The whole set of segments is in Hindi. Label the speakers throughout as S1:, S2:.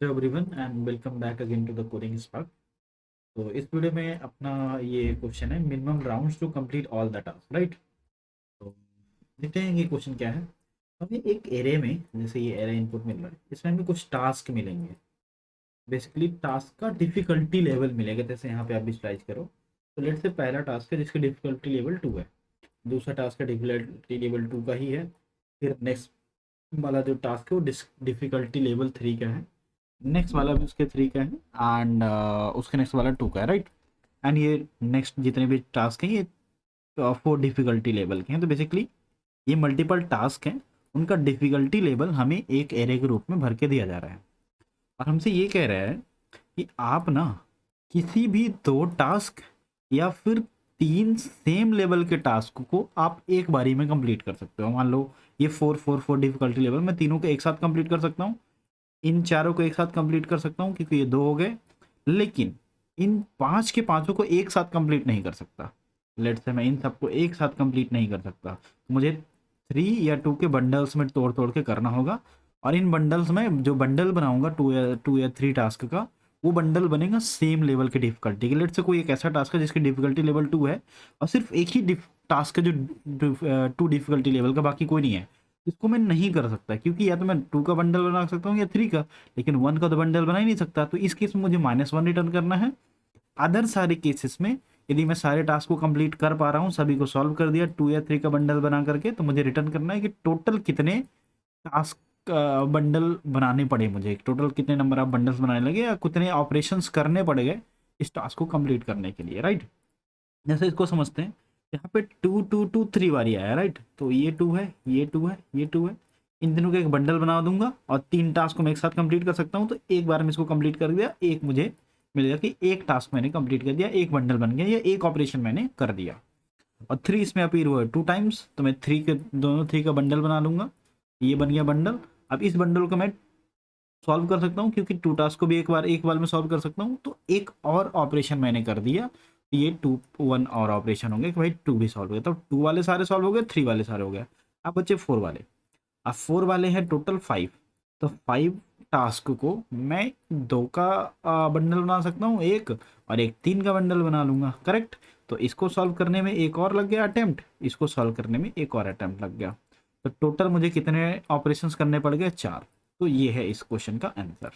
S1: Hello everyone and welcome back again to the Coding Spark. तो इस वीडियो में अपना ये क्वेश्चन है minimum rounds to complete all the task, right. तो देखते हैं ये क्वेश्चन क्या है। हमें एक एरे में, जैसे ये एरे इनपुट मिल रहा है, इसमें हमें कुछ टास्क मिलेंगे। बेसिकली टास्क का डिफिकल्टी लेवल मिलेगा, जैसे यहाँ पे आप विजुलाइज करो। तो लेट से पहला टास्क है जिसकी डिफिकल्टी लेवल 2 है। दूसरा टास्क का डिफिकल्टी लेवल 2 का ही है। फिर नेक्स्ट वाला जो टास्क है वो डिफिकल्टी लेवल 3 का है। नेक्स्ट वाला भी उसके 3 का है एंड उसके नेक्स्ट वाला 2 का है, राइट। एंड ये नेक्स्ट जितने भी टास्क हैं ये 4 डिफिकल्टी लेवल के हैं। तो बेसिकली ये मल्टीपल टास्क हैं, उनका डिफिकल्टी लेवल हमें एक एरे के रूप में भर के दिया जा रहा है। और हमसे ये कह रहा है कि आप ना किसी भी 2 टास्क या फिर 3 सेम लेवल के टास्क को आप एक बारी में कंप्लीट कर सकते हो। मान लो ये 4 डिफिकल्टी लेवल, मैं तीनों को एक साथ कंप्लीट कर सकता हूँ। इन चारों को एक साथ कंप्लीट कर सकता हूँ क्योंकि ये 2 हो गए। लेकिन इन 5 के पांचों को एक साथ कंप्लीट नहीं कर सकता। लेट्स से मैं इन सबको एक साथ कंप्लीट नहीं कर सकता, तो मुझे 3 या 2 के बंडल्स में तोड़ तोड़ के करना होगा। और इन बंडल्स में जो बंडल बनाऊंगा 2 या 3 टास्क का, वो बंडल बनेगा सेम लेवल की डिफिकल्टी के। लेट्स से कोई एक ऐसा टास्क है जिसकी डिफिकल्टी लेवल 2 है और सिर्फ एक ही टास्क है जो 2 डिफिकल्टी लेवल का, बाकी कोई नहीं है। इसको मैं नहीं कर सकता क्योंकि या तो मैं 2 का बंडल बना सकता हूँ या 3 का, लेकिन 1 का तो बंडल बना ही नहीं सकता। तो इस केस में मुझे -1 रिटर्न करना है। अदर सारे केसेस में यदि मैं सारे टास्क को कंप्लीट कर पा रहा हूँ, सभी को सॉल्व कर दिया 2 या 3 का बंडल बना करके, तो मुझे रिटर्न करना है कि टोटल कितने टास्क बंडल बनाने पड़े, मुझे टोटल कितने नंबर ऑफ बंडल्स बनाने लगे या कितने ऑपरेशंस करने पड़ गए इस टास्क को कंप्लीट करने के लिए, राइट। जैसे इसको समझते हैं, यहाँ पे 2 2 2 3 बारी आया, राइट। तो ये 2 है, ये 2 है, ये 2 है। इन तीनों का एक बंडल बना दूंगा और 3 टास्क को मैं एक साथ कंप्लीट कर सकता हूँ। तो एक बार में इसको कंप्लीट कर दिया, एक मुझे मिल गया कि एक टास्क मैंने कंप्लीट कर दिया, एक बंडल बन गया या एक ऑपरेशन मैंने कर दिया। और 3 इसमें अपीयर हुआ है 2 टाइम्स, तो मैं 3 के दोनों 3 का बंडल बना लूंगा। ये बन गया बंडल। अब इस बंडल को मैं सॉल्व कर सकता हूँ क्योंकि 2 टास्क को भी एक बार में सॉल्व कर सकता हूँ। तो एक और ऑपरेशन मैंने कर दिया, ये 2 1 और ऑपरेशन हो गए कि भाई 2 भी सॉल्व हो गया। तो 2 वाले सारे सॉल्व हो गए, 3 वाले सारे हो गए। अब बचे 4 वाले। अब 4 वाले हैं टोटल 5। तो 5 टास्क को मैं 2 का बंडल बना सकता हूँ एक, और एक 3 का बंडल बना लूंगा, करेक्ट। तो इसको सॉल्व करने में एक और लग गया अटेम्प्ट, इसको सॉल्व करने में एक और अटेम्प्ट लग गया। तो टोटल मुझे कितने ऑपरेशंस करने पड़ गए? 4। तो ये है इस क्वेश्चन का आंसर,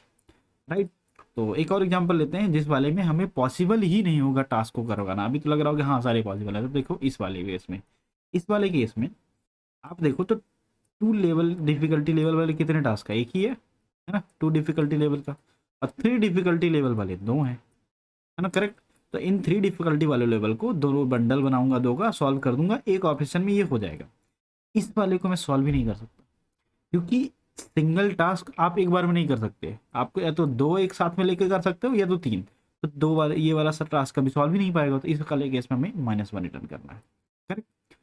S1: राइट। तो एक और एग्जांपल लेते हैं जिस वाले में हमें पॉसिबल ही नहीं होगा टास्क को करवाना। अभी तो लग रहा होगा हाँ सारे पॉसिबल है, तो देखो इस वाले केस में, इस वाले केस में आप देखो तो 2 लेवल डिफिकल्टी लेवल वाले कितने टास्क है? एक ही है ना, 2 डिफिकल्टी लेवल का। और 3 डिफिकल्टी लेवल वाले 2 हैं, है ना, करेक्ट। तो इन 3 डिफिकल्टी वाले लेवल को दोनों बंडल बनाऊंगा, 2 का सॉल्व कर दूंगा, एक ऑपरेशन में ये हो जाएगा। इस वाले को मैं सॉल्व ही नहीं कर सकता क्योंकि सिंगल टास्क आप एक बार में नहीं कर सकते। आपको या तो 2 एक साथ में लेके कर सकते हो या तो 3। तो 2 वाले ये वाला सब टास्क कभी सॉल्व ही नहीं पाएगा। तो इस वाले केस में हमें -1 रिटर्न करना है, करेक्ट।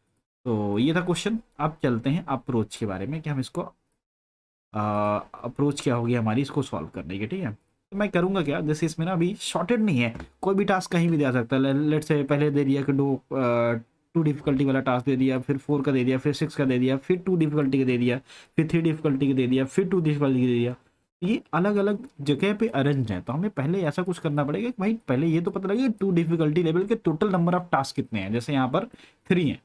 S1: तो ये था क्वेश्चन। अब चलते हैं अप्रोच के बारे में कि हम इसको अप्रोच क्या होगी हमारी इसको सॉल्व करने की, ठीक है। तो मैं करूँगा क्या, जैसे इसमें ना अभी शॉर्टेड नहीं है, कोई भी टास्क कहीं भी दे सकता है। लेट से पहले दे दिया कि 2 डिफिकल्टी वाला टास्क दे दिया, फिर 4 का दे दिया, फिर 6 का दे दिया, फिर 2 डिफिकल्टी का दे दिया, फिर 3 डिफिकल्टी का दे दिया, फिर 2 डिफिकल्टी का दे दिया। ये अलग अलग जगह पे अरेंज है, तो हमें पहले ऐसा कुछ करना पड़ेगा कि भाई पहले ये तो पता लगे 2 डिफिकल्टी लेवल के टोटल नंबर ऑफ टास्क कितने हैं। जैसे यहाँ पर 3 है,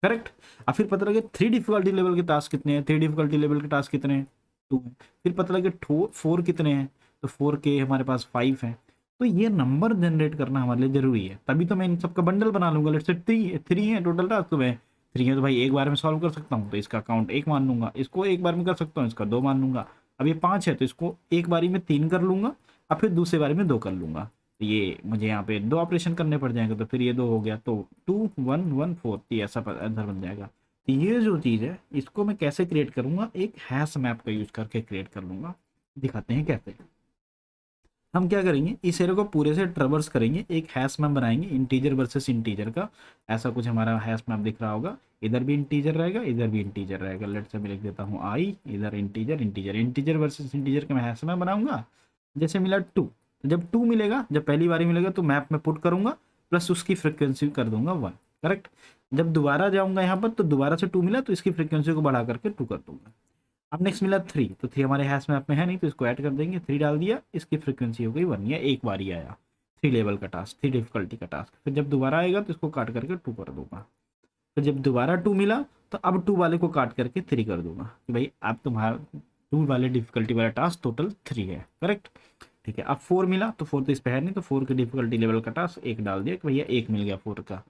S1: करेक्ट। और फिर पता लगे 3 डिफिकल्टी लेवल के टास्क कितने हैं, 3 डिफिकल्टी लेवल के टास्क कितने हैं, 2 है। फिर पता लगे 4 कितने हैं, तो 4 के हमारे पास 5 है। तो ये नंबर जनरेट करना हमारे लिए जरूरी है, तभी तो मैं इन सबका बंडल बना लूंगा। लेट्स से 3 है टोटल टास्क, तो मैं 3 है तो भाई एक बार में सॉल्व कर सकता हूँ, तो इसका काउंट 1 मान लूंगा। इसको एक बार में कर सकता हूँ, इसका 2 मान लूंगा। अब ये 5 है तो इसको एक बारी में 3 कर लूंगा और फिर दूसरे बारी में 2 कर लूंगा। तो ये मुझे यहाँ पे 2 ऑपरेशन करने पड़ जाएंगे, तो फिर ये 2 हो गया, तो 2 1 1 4, ये ऐसा आंसर बन जाएगा। तो ये जो चीज़ है इसको मैं कैसे क्रिएट करूंगा, एक हैश मैप का यूज करके क्रिएट कर लूंगा। दिखाते हैं कैसे। हम क्या करेंगे, इस एरे को पूरे से ट्रेवर्स करेंगे, एक हैश मैप बनाएंगे इंटीजर वर्सेस इंटीजर का। ऐसा कुछ हमारा हैश मैप दिख रहा होगा, इधर भी इंटीजर रहेगा, इधर भी इंटीजर रहेगा। लेट से मैं लिख देता हूँ आई, इधर integer integer integer versus integer का मैं हैश मैप बनाऊंगा। जैसे मिला 2, तो जब 2 मिलेगा, जब पहली बारी मिलेगा तो मैप में पुट करूंगा, प्लस उसकी फ्रिक्वेंसी कर दूंगा 1, करेक्ट। जब दोबारा जाऊंगा यहाँ पर तो दोबारा से 2 मिला तो इसकी फ्रिक्वेंसी को बढ़ा करके 2 कर दूंगा। अब नेक्स्ट मिला 3, तो 3 हमारे हैश मैप में है नहीं तो इसको ऐड कर देंगे, 3 डाल दिया, इसकी फ्रीक्वेंसी हो गई 1, या एक बार ही आया 3 लेवल का टास्क, 3 डिफिकल्टी का टास्क। फिर जब दोबारा आएगा तो इसको काट करके 2 कर दूंगा। फिर जब दोबारा 2 मिला तो अब 2 वाले को काट करके 3 कर दूंगा कि भाई अब तुम्हारा 2 वाले डिफिकल्टी वाला टास्क टोटल 3 है, करेक्ट। ठीक है, अब 4 मिला तो 4 तो इस पे है नहीं तो 4 के डिफिकल्टी लेवल का टास्क 1 डाल दिया कि भैया 1 मिल गया 4 का।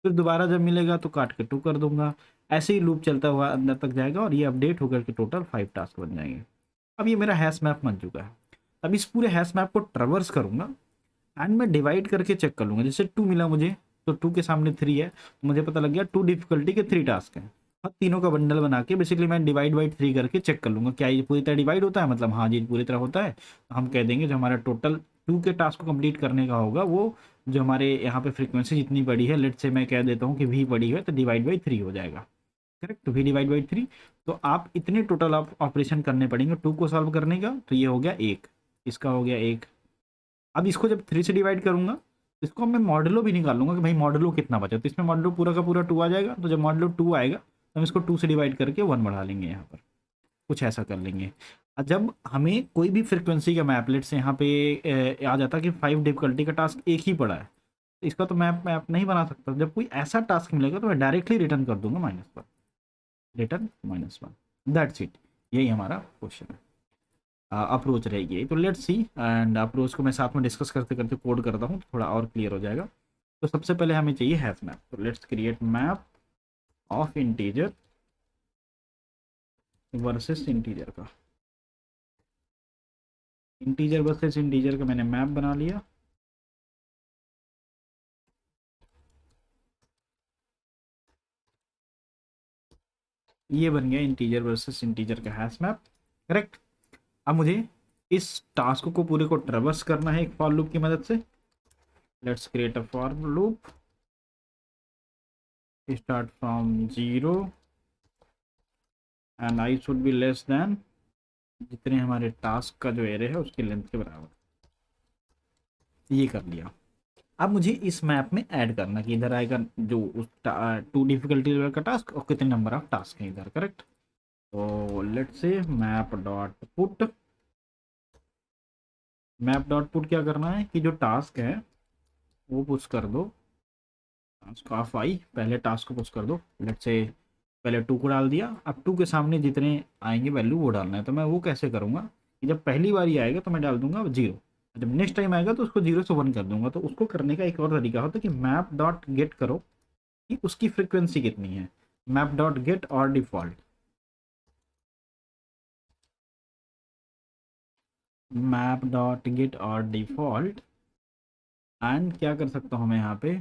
S1: फिर दोबारा जब मिलेगा तो काट के 2 कर दूंगा। ऐसे ही लूप चलता हुआ अंदर तक जाएगा और ये अपडेट होकर के टोटल 5 टास्क बन जाएंगे। अब ये मेरा हैश मैप बन चुका है। अब इस पूरे हैश मैप को ट्रैवर्स करूंगा एंड मैं डिवाइड करके चेक कर लूंगा। जैसे 2 मिला मुझे तो 2 के सामने 3 है तो मुझे पता लग गया 2 डिफिकल्टी के 3 टास्क हैं। अब तीनों का बंडल बना के बेसिकली मैं डिवाइड बाई 3 करके चेक कर लूंगा क्या ये पूरी तरह डिवाइड होता है, मतलब हाँ जी पूरी तरह होता है। तो हम कह देंगे जो हमारा टोटल 2 के टास्क को कंप्लीट करने का होगा वो जो हमारे यहाँ पे फ्रीक्वेंसी जितनी बड़ी है, लेट से मैं कह देता हूँ कि वी बड़ी है तो डिवाइड बाई 3 हो जाएगा, करेक्ट। वी डिवाइड बाई 3, तो आप इतने टोटल आप ऑपरेशन करने पड़ेंगे 2 को सॉल्व करने का। तो ये हो गया 1, इसका हो गया 1। अब इसको जब 3 से डिवाइड करूंगा इसको मैं मॉडलो भी निकाल लूंगा कि भाई मॉडलो कितना बचा, तो इसमें मॉडलो पूरा का पूरा 2 आ जाएगा। तो जब मॉडलो 2 आएगा तो हम इसको 2 से डिवाइड करके 1 बढ़ा लेंगे, यहाँ पर कुछ ऐसा कर लेंगे। जब हमें कोई भी फ्रिक्वेंसी का मैपलेट से यहाँ पे आ जाता कि 5 डिफिकल्टी का टास्क एक ही पड़ा है, तो इसका तो मैप नहीं बना सकता। जब कोई ऐसा टास्क मिलेगा तो मैं डायरेक्टली रिटर्न कर दूंगा -1, रिटर्न -1, दैट्स इट। यही हमारा क्वेश्चन है, अप्रोच रहेगी। तो लेट्स सी, एंड अप्रोच को मैं साथ में डिस्कस करते करते कोड करता हूँ तो थोड़ा और क्लियर हो जाएगा। तो सबसे पहले हमें चाहिए हैश मैप, तो let's create map of integer versus integer का। इंटीजर वर्सेस इंटीजर का मैंने मैप बना लिया। ये बन गया इंटीजर वर्सेस इंटीजर का हैश मैप, करेक्ट। अब मुझे इस टास्क को पूरे को ट्रेवर्स करना है एक फॉर लूप की मदद से। Let's create a for loop, start from 0 and I should be less than जितने हमारे टास्क का जो एरे है उसकी लेंथ के बराबर। ये कर लिया। अब मुझे इस मैप में ऐड करना कि इधर आएगा जो उस 2 डिफिकल्टी लेवल का टास्क और कितने नंबर ऑफ टास्क हैं इधर, करेक्ट। तो let's say map dot put, map dot put क्या करना है कि जो टास्क है वो पुश कर दो, टास्क ऑफ आई, पहले टास्क को पुश कर दो। लेट्स से पहले 2 को डाल दिया, अब 2 के सामने जितने आएंगे वैल्यू वो डालना है। तो मैं वो कैसे करूँगा कि जब पहली बार ही आएगा तो मैं डाल दूंगा 0, जब नेक्स्ट टाइम आएगा तो उसको 0 से 1 कर दूंगा। तो उसको करने का एक और तरीका होता है कि मैप डॉट गेट करो कि उसकी फ्रिक्वेंसी कितनी है, मैप डॉट गेट और डिफॉल्ट, मैप डॉट गेट और डिफॉल्ट। एंड क्या कर सकता हूँ मैं यहाँ पे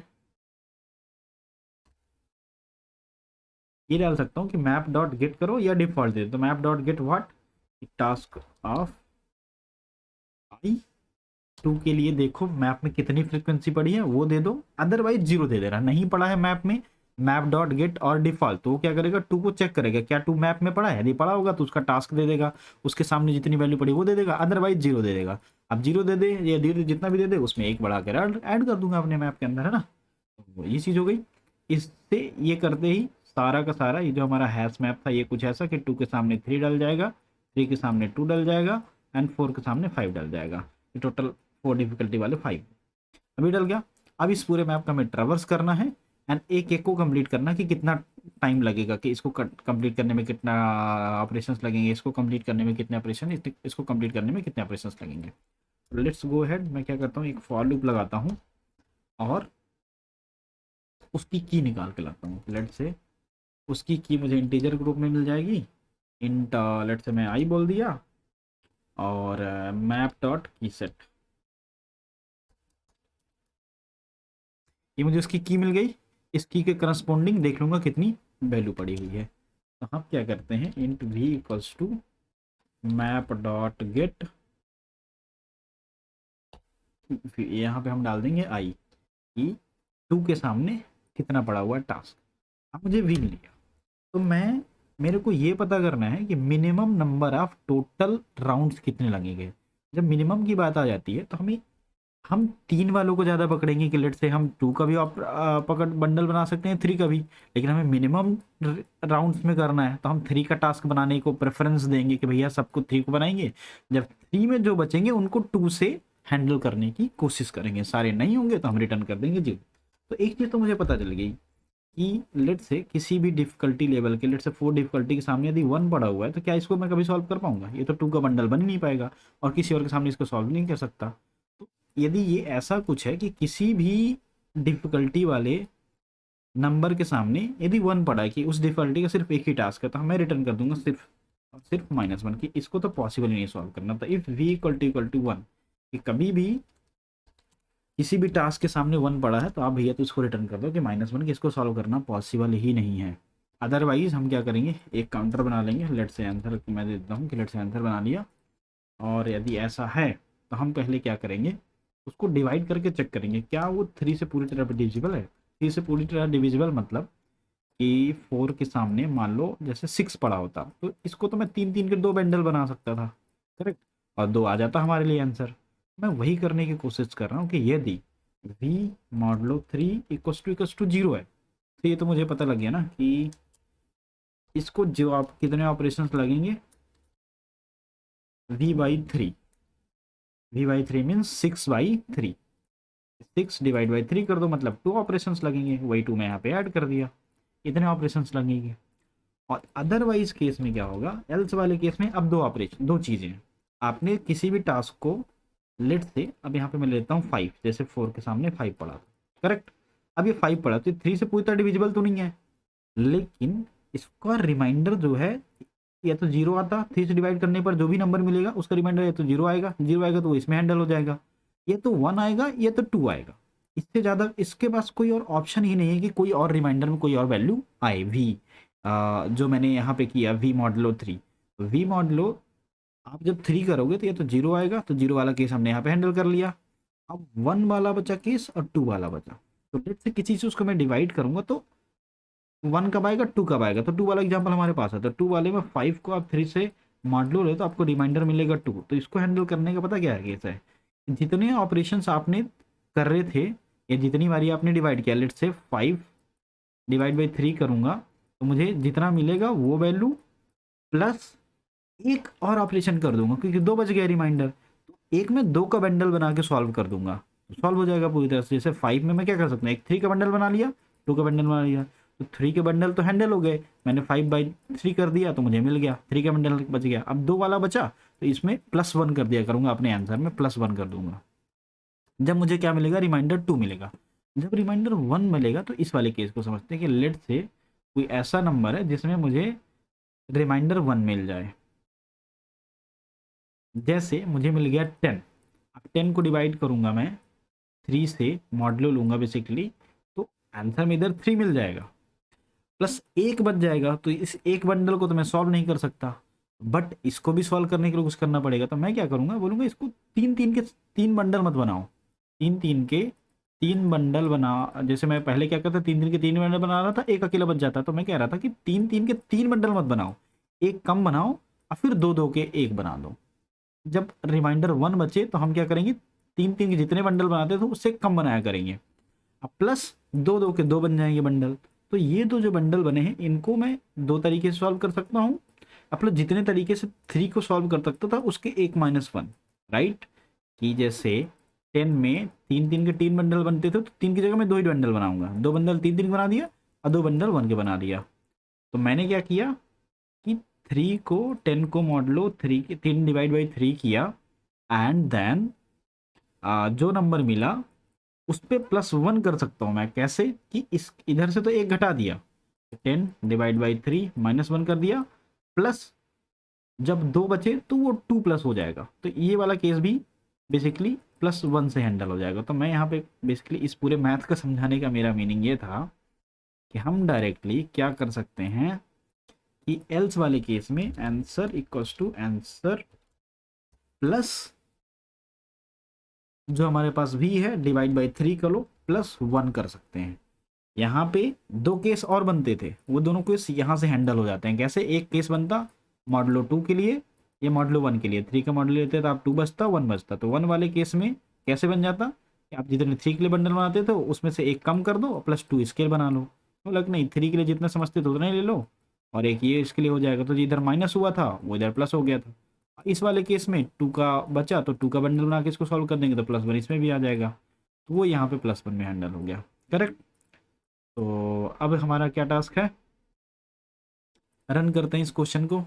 S1: ये डाल सकता हूँ कि मैप डॉट गेट करो या डिफॉल्ट दे दो। तो map dot get what, task of I 2 के लिए देखो मैप में कितनी फ्रिक्वेंसी पड़ी है वो दे दो, अदरवाइज 0 दे दे रहा, नहीं पड़ा है मैप में मैप डॉट गेट और डिफॉल्ट। तो वो क्या करेगा 2 को चेक करेगा क्या 2 मैप में पड़ा है, यदि पड़ा होगा तो उसका टास्क दे देगा, उसके सामने जितनी वैल्यू पड़ी वो दे देगा, अदरवाइज 0 दे देगा। अब 0 दे दे या धीरे जितना भी दे दे उसमें 1 बढ़ा कर ऐड कर दूंगा अपने मैप के अंदर, है ना। तो ये चीज़ हो गई। इससे ये करते ही सारा का सारा ये जो हमारा हैश मैप था ये कुछ ऐसा कि 2 के सामने 3 डल जाएगा, 3 के सामने 2 डल जाएगा एंड 4 के सामने 5 डल जाएगा। टोटल 4 डिफिकल्टी वाले 5 अभी डल गया। अब इस पूरे मैप का हमें ट्रेवर्स करना है एंड एक एक को कंप्लीट करना कि कितना टाइम लगेगा, कि इसको कंप्लीट करने में कितना ऑपरेशंस लगेंगे, इसको कंप्लीट करने में कितने ऑपरेशन, इसको कंप्लीट करने में कितने ऑपरेशंस लगेंगे। लेट्स गो अहेड, मैं क्या करता हूँ एक फॉर लूप लगाता हूँ और उसकी की निकाल के लाता हूँ। लेट से उसकी की मुझे इंटीजर ग्रुप में मिल जाएगी, इंट लेट से मैं आई बोल दिया और मैप डॉट की सेट, ये मुझे उसकी की मिल गई। इस की के करस्पॉन्डिंग देख लूंगा कितनी वैल्यू पड़ी हुई है। तो हम क्या करते हैं int v equals to map dot get, यहाँ पे हम डाल देंगे आई की 2 के सामने कितना पड़ा हुआ है टास्क। अब मुझे वी मिल गया तो मेरे को ये पता करना है कि minimum number of total rounds कितने लगेंगे। जब मिनिमम की बात आ जाती है तो हमें हम 3 वालों को ज़्यादा पकड़ेंगे कि लेट से हम 2 का भी पकड़ बंडल बना सकते हैं, 3 का भी, लेकिन हमें मिनिमम राउंड्स में करना है तो हम 3 का टास्क बनाने को प्रेफरेंस देंगे कि भैया सबको 3 को बनाएंगे। जब 3 में जो बचेंगे उनको 2 से हैंडल करने की कोशिश करेंगे, सारे नहीं होंगे तो हम रिटर्न कर देंगे जी। तो एक चीज़ तो मुझे पता चल गई कि लेट से किसी भी डिफिकल्टी लेवल के, लेट से 4 डिफिकल्टी के सामने यदि 1 पड़ा हुआ है तो क्या इसको मैं कभी सॉल्व कर पाऊंगा? ये तो 2 का बंडल बन ही नहीं पाएगा और किसी और के सामने इसको सॉल्व नहीं कर सकता। तो यदि ये ऐसा कुछ है कि किसी भी डिफिकल्टी वाले नंबर के सामने यदि 1 पड़ा है कि उस डिफिकल्टी का सिर्फ एक ही टास्क है, तो मैं रिटर्न कर दूंगा सिर्फ सिर्फ -1 की इसको तो पॉसिबल ही नहीं सॉल्व करना। तो इफ v इक्वल टू 1 कि कभी भी किसी भी टास्क के सामने 1 पड़ा है तो आप भैया तो इसको रिटर्न कर दो कि -1 की इसको सॉल्व करना पॉसिबल ही नहीं है। अदरवाइज हम क्या करेंगे, एक काउंटर बना लेंगे, लेट से आंसर मैं दे देता हूँ कि लेट से आंसर बना लिया, और यदि ऐसा है तो हम पहले क्या करेंगे, उसको डिवाइड करके चेक करेंगे क्या वो 3 से पूरी तरह डिविजिबल है। 3 से पूरी तरह डिविजिबल मतलब कि 4 के सामने मान लो जैसे 6 पड़ा होता तो इसको तो मैं 3 के 2 बंडल बना सकता था, करेक्ट, और 2 आ जाता हमारे लिए आंसर। मैं वही करने की कोशिश कर रहा हूँ कि यदि v मॉडलो 3 इक्वस टू 0 है तो ये तो मुझे पता लग गया ना कि इसको जो आप कितने ऑपरेशंस लगेंगे, v/3, v/3 means 6/3, 6 divide by 3 कर दो मतलब 2 ऑपरेशंस लगेंगे, वही 2 मैं यहाँ पे ऐड कर दिया, इतने ऑपरेशंस लगेंगे। और अदरवाइज केस में क्या होगा, एल्स वाले केस में अब 2 ऑपरेशन, 2 चीज़ें, आपने किसी भी टास्क को लेट से, अब यहाँ पे मैं लेता हूँ 5, जैसे 4 के सामने 5 पड़ा था, करेक्ट, अब ये 5 पड़ा तो 3 से पूरी तरह डिविजिबल तो नहीं है, लेकिन इसका रिमाइंडर जो है या तो 0 आता, 3 से डिवाइड करने पर जो भी नंबर मिलेगा उसका रिमाइंडर या तो 0 आएगा, 0 आएगा तो वो इसमें हैंडल हो जाएगा, ये तो 1 आएगा ये तो 2 आएगा, इससे ज़्यादा इसके पास कोई और ऑप्शन ही नहीं है कि कोई और रिमाइंडर में कोई और वैल्यू आए। वी जो मैंने यहाँ पे किया वी मॉडलो 3, वी मॉडलो आप जब 3 करोगे तो ये तो 0 आएगा, तो 0 वाला केस हमने यहाँ पे हैंडल कर लिया। अब 1 वाला बचा केस और 2 वाला बचा, तो लेट से किसी चीज़ को मैं डिवाइड करूंगा तो 1 कब आएगा 2 कब आएगा, तो 2 वाला एग्जाम्पल हमारे पास है, तो 2 वाले में 5 को आप 3 से मॉडलो ले तो आपको रिमाइंडर मिलेगा 2, तो इसको हैंडल करने का पता क्या है केस है, जितने ऑपरेशंस आपने कर रहे थे या जितनी बारी आपने डिवाइड किया, लेट से 5 डिवाइड बाई 3 करूँगा तो मुझे जितना मिलेगा वो वैल्यू प्लस एक और ऑपरेशन कर दूंगा क्योंकि 2 बच गया रिमाइंडर, तो एक में 2 का बंडल बना के सॉल्व कर दूंगा, सॉल्व हो जाएगा पूरी तरह से। जैसे 5 में मैं क्या कर सकता हूँ, एक 3 का बंडल बना लिया, 2 का बंडल बना लिया, तो 3 के बंडल तो हैंडल हो गए, मैंने 5/3 कर दिया तो मुझे मिल गया, 3 का बंडल बच गया। अब 2 वाला बचा तो इसमें +1 कर दिया करूंगा, अपने आंसर में +1 कर दूंगा, जब मुझे क्या मिलेगा, रिमाइंडर 2 मिलेगा। जब रिमाइंडर 1 मिलेगा तो इस वाले केस को समझते हैं कि लेट से कोई ऐसा नंबर है जिसमें मुझे रिमाइंडर 1 मिल जाए, जैसे मुझे मिल गया 10, अब 10 को डिवाइड करूंगा मैं 3 से, मॉडलो लूंगा बेसिकली, तो आंसर में इधर 3 मिल जाएगा, प्लस 1 बच जाएगा, तो इस एक बंडल को तो मैं सॉल्व नहीं कर सकता, बट इसको भी सॉल्व करने के लिए कुछ करना पड़ेगा, तो मैं क्या करूंगा, बोलूंगा इसको 3 के 3 बंडल मत बनाओ, 3 के 3 बंडल बना, जैसे मैं पहले क्या करता, 3 के 3 बंडल बना रहा था, एक अकेला बच जाता, तो मैं कह रहा था कि 3 के 3 बंडल मत बनाओ, एक कम बनाओ और फिर 2 के एक बना दो। जब रिमाइंडर 1 बचे तो हम क्या करेंगे, 3 के जितने बंडल बनाते थे उससे कम बनाया करेंगे, अब प्लस 2 के 2 बन जाएंगे बंडल। तो ये जो बंडल बने हैं इनको मैं 2 तरीके से सॉल्व कर सकता हूँ, अपने जितने तरीके से 3 को सॉल्व कर सकता था उसके 1 - 1, राइट, कि जैसे 10 में 3 के 3 बंडल बनते थे तो 3 की जगह मैं 2 ही बंडल बनाऊंगा, 2 बंडल 3 बना दिया और 2 बंडल 1 के बना दिया। तो मैंने क्या किया कि 3 को 10 को मॉडलो 3 के 3 डिवाइड बाई 3 किया, एंड देन जो नंबर मिला उस पर +1 कर सकता हूँ मैं, कैसे कि इस इधर से तो 1 घटा दिया, 10 डिवाइड बाई 3 -1 कर दिया, प्लस जब 2 बचे तो वो 2 प्लस हो जाएगा, तो ये वाला केस भी बेसिकली +1 से हैंडल हो जाएगा। तो मैं यहाँ पे बेसिकली इस पूरे मैथ का समझाने का मेरा मीनिंग ये था कि हम डायरेक्टली क्या कर सकते हैं कि एल्स वाले केस में answer equals to answer plus जो हमारे पास v है डिवाइड बाई 3 कर लो +1 कर सकते हैं। यहाँ पे 2 केस और बनते थे, वो दोनों केस यहाँ से हैंडल हो जाते हैं, कैसे, एक केस बनता मॉडलो 2 के लिए, ये मॉडलो 1 के लिए, 3 का मॉडल लेते तो आप 2 बचता 1 बचता, तो 1 वाले केस में कैसे बन जाता कि आप जितने 3 के लिए बंडल बनाते थे उसमें से एक कम कर दो और प्लस 2 इसके लिए बना लो। तो लग नहीं 3 के लिए जितना समझते थे उतना ही ले लो और एक ये इसके लिए हो जाएगा। तो जो इधर माइनस हुआ था वो इधर प्लस हो गया था। इस वाले केस में 2 का बचा तो 2 का बंडल बना के इसको सॉल्व कर देंगे तो +1 इसमें भी आ जाएगा। तो वो यहाँ पे +1 में हैंडल हो गया। करेक्ट। तो अब हमारा क्या टास्क है, रन करते हैं इस क्वेश्चन को।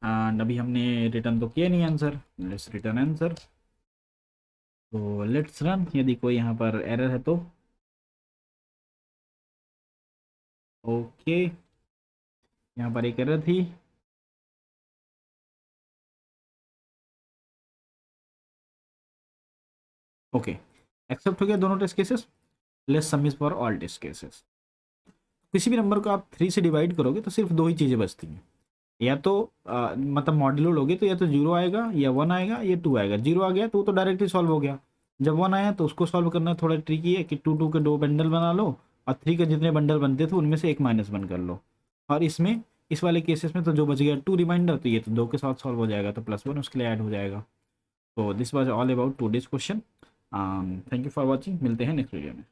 S1: एंड अभी हमने रिटर्न तो किया नहीं आंसर, लेट्स रिटर्न आंसर। तो लेट्स रन, यदि कोई यहाँ पर एरर है तो। ओके, यहाँ पर एक एरर थी। ओके, एक्सेप्ट हो गया दोनों test cases. Less sum is for all test cases. किसी भी नंबर को आप 3 से डिवाइड करोगे तो सिर्फ दो ही चीज़ें बचती हैं, या तो मतलब मॉड्यूलो लोगे तो या तो 0 आएगा या 1 आएगा या 2 आएगा। 0 आ गया तो वो तो डायरेक्टली सॉल्व हो गया। जब 1 आया तो उसको सॉल्व करना थोड़ा ट्रिकी है कि 2 के 2 बंडल बना लो और 3 के जितने बंडल बनते थे उनमें से एक -1 कर लो। और इसमें इस वाले केसेस में तो जो बच गया 2 रिमाइंडर, तो ये तो 2 के साथ सॉल्व हो जाएगा तो +1 उसके लिए ऐड हो जाएगा। तो this was all about today's question. Thank you for watching, मिलते हैं नेक्स्ट वीडियो में।